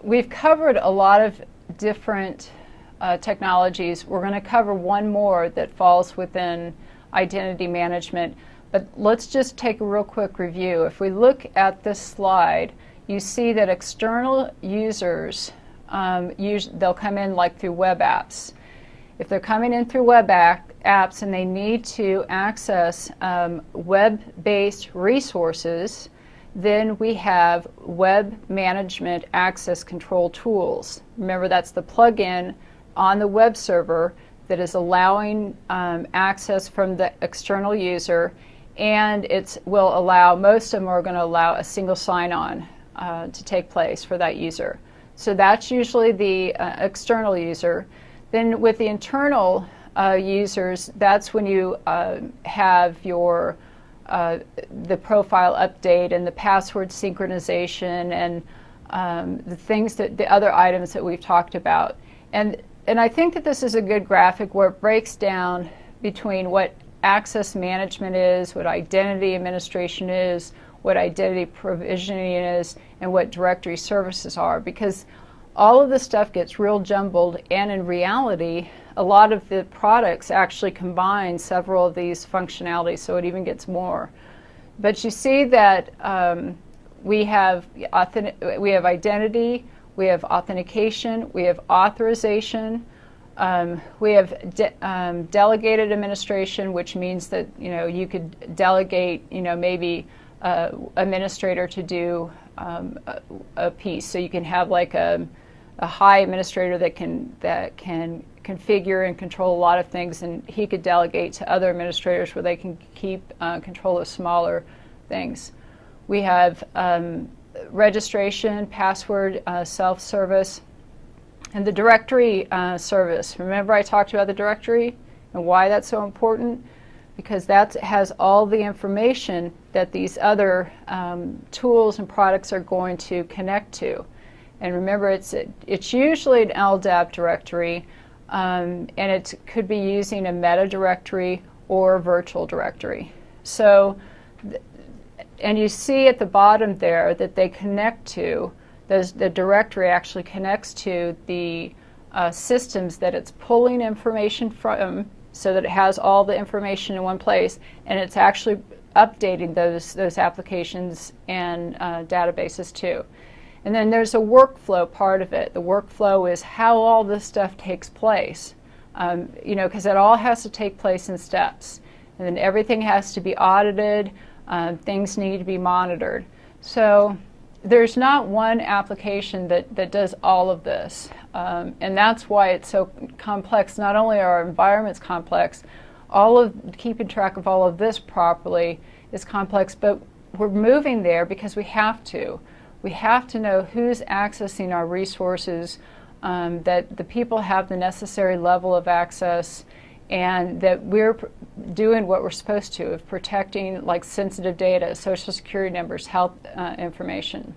we've covered a lot of different technologies. We're going to cover one more that falls within identity management, but let's just take a real quick review. If we look at this slide, you see that external users, they'll come in like through web apps. If they're coming in through web apps and they need to access web-based resources, then we have web management access control tools. Remember, that's the plugin on the web server that is allowing access from the external user, and it will allow, most of them are going to allow a single sign-on to take place for that user. So that's usually the external user. Then with the internal users, that's when you have your the profile update and the password synchronization and the things the other items that we've talked about. And I think that this is a good graphic where it breaks down between what access management is, what identity administration is, what identity provisioning is, and what directory services are, because all of this stuff gets real jumbled, and in reality, a lot of the products actually combine several of these functionalities, so it even gets more. But you see that we have identity, we have authentication, we have authorization, we have delegated administration, which means that you could delegate maybe administrator to do a piece. So you can have like a high administrator that can configure and control a lot of things, and he could delegate to other administrators where they can keep control of smaller things. We have registration, password, self-service, and the directory service. Remember I talked about the directory and why that's so important? Because that has all the information that these other tools and products are going to connect to. And remember, it's usually an LDAP directory, and it could be using a meta directory or a virtual directory. So, and you see at the bottom there that they connect to, the directory actually connects to the systems that it's pulling information from, so that it has all the information in one place, and it's actually updating those applications and databases too. And then there's a workflow part of it. The workflow is how all this stuff takes place, because it all has to take place in steps. And then everything has to be audited, things need to be monitored. So there's not one application that does all of this. And that's why it's so complex. Not only are our environments complex, keeping track of all of this properly is complex, but we're moving there because we have to. We have to know who's accessing our resources, that the people have the necessary level of access, and that we're doing what we're supposed to of protecting like sensitive data, social security numbers, health information.